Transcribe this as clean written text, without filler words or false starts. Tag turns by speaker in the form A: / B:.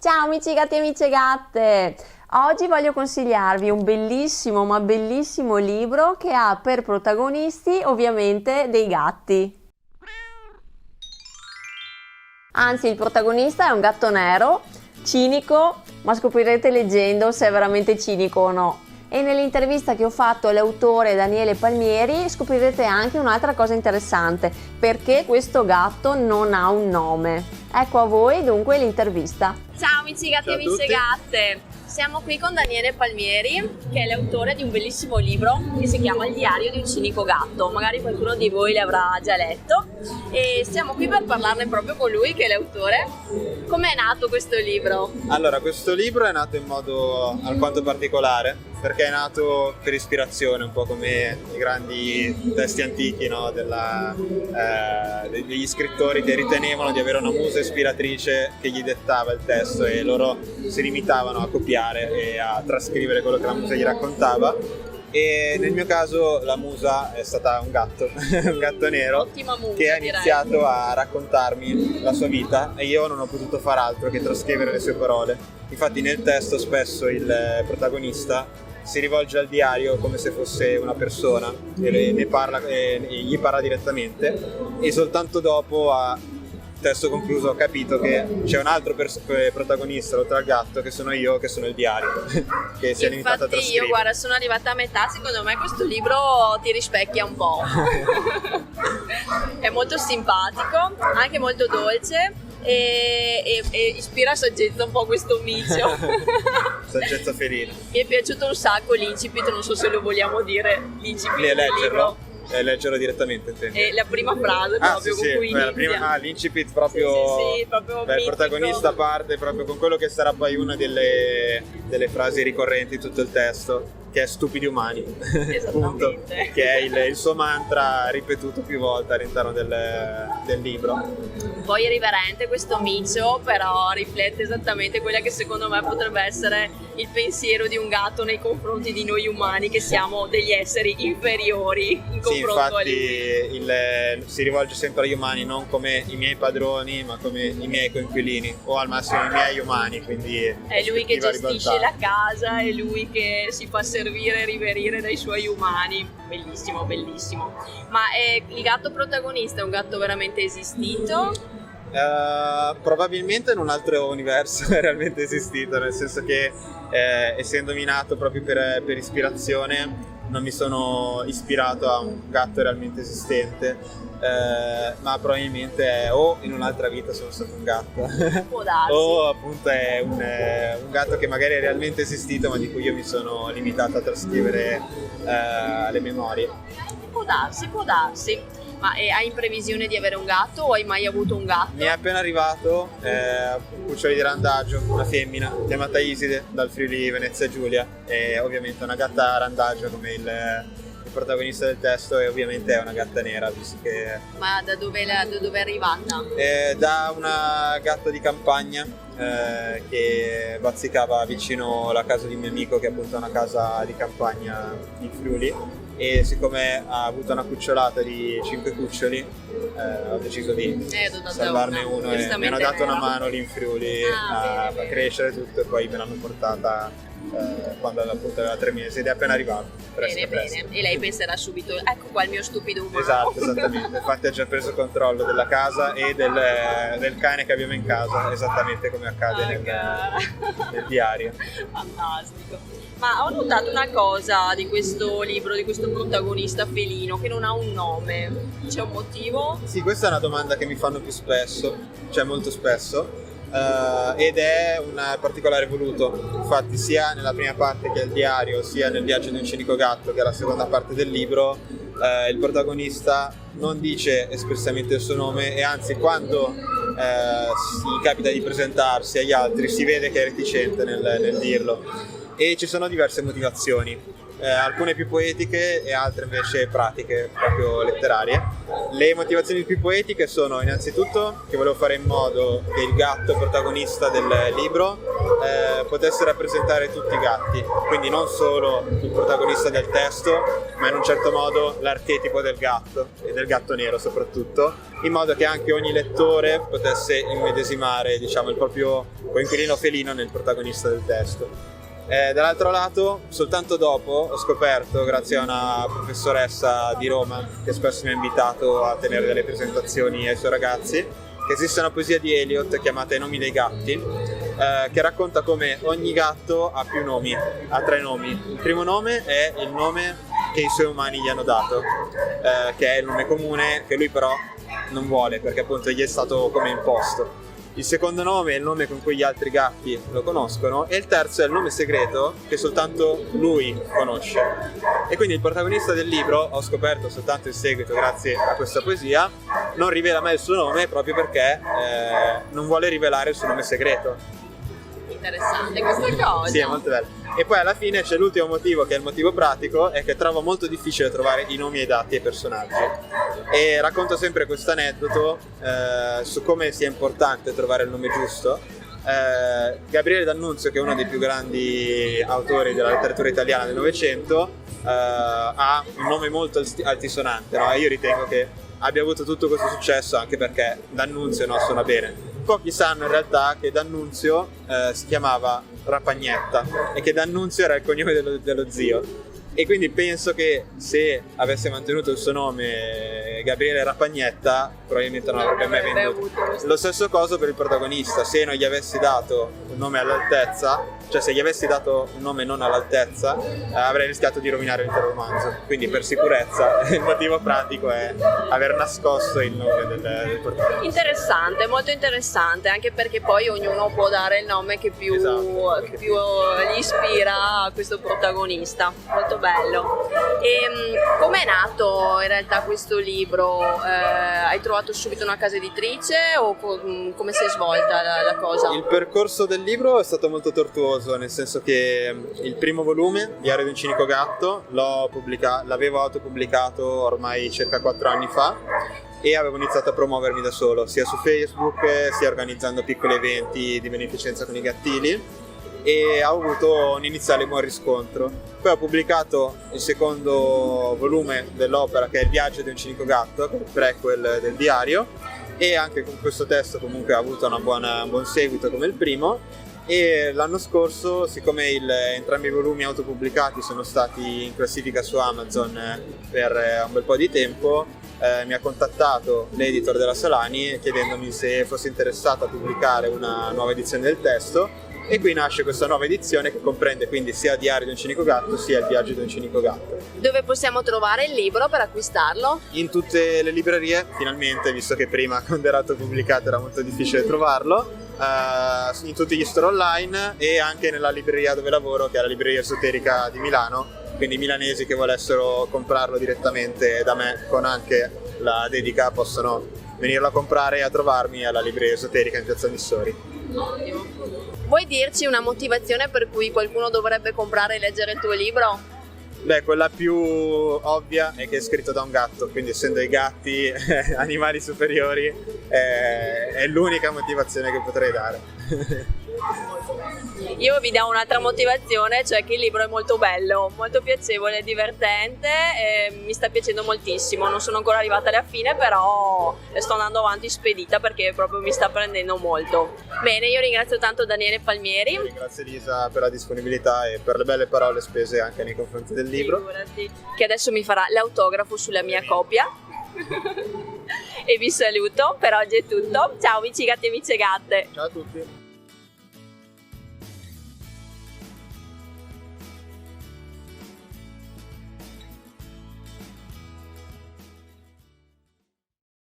A: Ciao amici gatti e amiche gatte! Oggi voglio consigliarvi un bellissimo ma bellissimo libro che ha per protagonisti ovviamente dei gatti. Anzi, il protagonista è un gatto nero, cinico, ma scoprirete leggendo se è veramente cinico o no. E nell'intervista che ho fatto all'autore Daniele Palmieri scoprirete anche un'altra cosa interessante, perché questo gatto non ha un nome. Ecco a voi dunque l'intervista. Ciao amici gatti e amiche gatte! Siamo qui con Daniele Palmieri, che è l'autore di un bellissimo libro che si chiama Il diario di un cinico gatto. Magari qualcuno di voi l'avrà già letto. E siamo qui per parlarne proprio con lui, che è l'autore. Com'è nato questo libro?
B: Allora, questo libro è nato in modo alquanto particolare, perché è nato per ispirazione, un po' come i grandi testi antichi, no? Degli scrittori che ritenevano di avere una musa ispiratrice che gli dettava il testo e loro si limitavano a copiare e a trascrivere quello che la musa gli raccontava. E nel mio caso la musa è stata un gatto, un gatto nero.
A: Ottima musa,
B: che ha iniziato a raccontarmi la sua vita e io non ho potuto far altro che trascrivere le sue parole. Infatti nel testo spesso il protagonista si rivolge al diario come se fosse una persona e gli parla direttamente, e soltanto dopo, a testo concluso, ho capito che c'è un altro protagonista oltre al gatto, che sono io, che sono il diario che si è limitato a trascrivere.
A: Infatti io, guarda, sono arrivata a metà, secondo me questo libro ti rispecchia un po'. È molto simpatico, anche molto dolce e ispira saggezza un po' questo micio.
B: Saggezza felina.
A: Mi è piaciuto un sacco l'incipit, non so se lo vogliamo dire, l'incipit del
B: Leggerlo?
A: libro.
B: Leggerlo direttamente, intendi?
A: E la prima frase proprio con cui inizia.
B: L'incipit proprio,
A: sì, proprio
B: il protagonista parte proprio con quello che sarà poi una delle frasi ricorrenti in tutto il testo, che è stupidi umani. Punto, che è il suo mantra ripetuto più volte all'interno del libro.
A: Un po' irriverente questo micio, però riflette esattamente quella che secondo me potrebbe essere il pensiero di un gatto nei confronti di noi umani, che siamo degli esseri inferiori in confronto a lui.
B: Infatti si rivolge sempre agli umani non come i miei padroni, ma come i miei coinquilini, o al massimo i miei umani, quindi
A: è lui che gestisce la casa, è lui che si fa servire e riverire dai suoi umani. Bellissimo, bellissimo. Ma il gatto protagonista è un gatto veramente esistito?
B: Probabilmente in un altro universo è realmente esistito, nel senso che essendomi nato proprio per ispirazione, non mi sono ispirato a un gatto realmente esistente, ma probabilmente o in un'altra vita sono stato un gatto
A: può darsi.
B: O appunto è un gatto che magari è realmente esistito, ma di cui io mi sono limitato a trascrivere le memorie.
A: Può darsi, può darsi. Ma hai in previsione di avere un gatto o hai mai avuto un gatto?
B: Mi è appena arrivato un cucciolo di randagio, una femmina chiamata Iside, dal Friuli Venezia Giulia, e ovviamente una gatta randagio come il protagonista del testo, e ovviamente è una gatta nera, visto che...
A: Ma da dove è arrivata?
B: Da una gatta di campagna che bazzicava vicino alla casa di un mio amico, che è appunto una casa di campagna in Friuli, e siccome ha avuto una cucciolata di 5 cuccioli, ho deciso di salvarne uno e mi hanno dato una mano lì in Friuli a crescere tutto, e poi me l'hanno portata quando appunto aveva 3 mesi ed è appena arrivato.
A: Bene, bene. E lei penserà subito, ecco qua il mio stupido umano.
B: Esatto, esattamente. Infatti ha già preso controllo della casa e del cane che abbiamo in casa, esattamente come accade nel diario.
A: Fantastico. Ma ho notato una cosa di questo libro, di questo protagonista felino, che non ha un nome. C'è un motivo?
B: Sì, questa è una domanda che mi fanno più spesso, cioè molto spesso, ed è un particolare voluto. Infatti sia nella prima parte, che è il diario, sia nel viaggio di un cinico gatto, che è la seconda parte del libro, il protagonista non dice espressamente il suo nome, e anzi quando gli capita di presentarsi agli altri si vede che è reticente nel dirlo. E ci sono diverse motivazioni. alcune più poetiche e altre invece pratiche, proprio letterarie. Le motivazioni più poetiche sono innanzitutto che volevo fare in modo che il gatto protagonista del libro potesse rappresentare tutti i gatti, quindi non solo il protagonista del testo, ma in un certo modo l'archetipo del gatto e del gatto nero soprattutto, in modo che anche ogni lettore potesse immedesimare, diciamo, il proprio coinquilino felino nel protagonista del testo. Dall'altro lato, soltanto dopo ho scoperto, grazie a una professoressa di Roma che spesso mi ha invitato a tenere delle presentazioni ai suoi ragazzi, che esiste una poesia di Eliot chiamata I nomi dei gatti, che racconta come ogni gatto ha più nomi, ha 3 nomi. Il primo nome è il nome che i suoi umani gli hanno dato, che è il nome comune, che lui però non vuole perché appunto gli è stato come imposto. Il secondo nome è il nome con cui gli altri gatti lo conoscono e il terzo è il nome segreto che soltanto lui conosce. E quindi il protagonista del libro, ho scoperto soltanto in seguito grazie a questa poesia, non rivela mai il suo nome proprio perché non vuole rivelare il suo nome segreto.
C: Interessante questa cosa.
B: Sì, è molto bello. E poi alla fine c'è l'ultimo motivo, che è il motivo pratico, è che trovo molto difficile trovare i nomi e i dati ai personaggi. E racconto sempre questo aneddoto su come sia importante trovare il nome giusto. Gabriele D'Annunzio, che è uno dei più grandi autori della letteratura italiana del Novecento, ha un nome molto altisonante, no? E io ritengo che abbia avuto tutto questo successo anche perché D'Annunzio suona bene. Pochi sanno in realtà che D'Annunzio si chiamava Rapagnetta e che D'Annunzio era il cognome dello zio. E quindi penso che se avesse mantenuto il suo nome Gabriele Rapagnetta probabilmente non avrebbe mai venduto. Lo stesso cosa per il protagonista, se non gli avessi dato un nome all'altezza, cioè se gli avessi dato un nome non all'altezza, avrei rischiato di rovinare l'intero romanzo. Quindi per sicurezza il motivo pratico è aver nascosto il nome del protagonista.
C: Interessante, molto interessante, anche perché poi ognuno può dare il nome che più,
B: Esatto.
C: che più gli ispira a questo protagonista. Molto bello. E com'è nato in realtà questo libro? Hai trovato subito una casa editrice o come si è svolta la cosa?
B: Il percorso del libro è stato molto tortuoso, nel senso che il primo volume, Diario di un cinico gatto, l'avevo autopubblicato ormai circa 4 anni fa e avevo iniziato a promuovermi da solo, sia su Facebook, sia organizzando piccoli eventi di beneficenza con i gattili, e ho avuto un iniziale buon riscontro. Poi ho pubblicato il secondo volume dell'opera, che è Il viaggio di un cinico gatto, che è il prequel del diario, e anche con questo testo comunque ha avuto un buon seguito come il primo. E l'anno scorso, siccome entrambi i volumi autopubblicati sono stati in classifica su Amazon per un bel po' di tempo, mi ha contattato l'editor della Solani chiedendomi se fossi interessato a pubblicare una nuova edizione del testo. E qui nasce questa nuova edizione che comprende quindi sia Diario di un cinico gatto sia Il viaggio di un cinico gatto.
C: Dove possiamo trovare il libro per acquistarlo?
B: In tutte le librerie, finalmente, visto che prima quando era pubblicato era molto difficile trovarlo, in tutti gli store online e anche nella libreria dove lavoro, che è la libreria esoterica di Milano, quindi i milanesi che volessero comprarlo direttamente da me con anche la dedica possono venirlo a comprare e a trovarmi alla libreria esoterica in Piazza Missori.
C: Ottimo. Vuoi dirci una motivazione per cui qualcuno dovrebbe comprare e leggere il tuo libro?
B: Beh, quella più ovvia è che è scritto da un gatto, quindi essendo i gatti animali superiori è l'unica motivazione che potrei dare.
C: Io vi do un'altra motivazione, cioè che il libro è molto bello, molto piacevole, divertente e mi sta piacendo moltissimo. Non sono ancora arrivata alla fine, però sto andando avanti spedita perché proprio mi sta prendendo molto. Bene, io ringrazio tanto Daniele Palmieri.
B: Grazie Lisa per la disponibilità e per le belle parole spese anche nei confronti del libro.
C: Figurati, che adesso mi farà l'autografo sulla mia copia. E vi saluto, per oggi è tutto. Ciao amici gatti e amici gatte.
B: Ciao a tutti.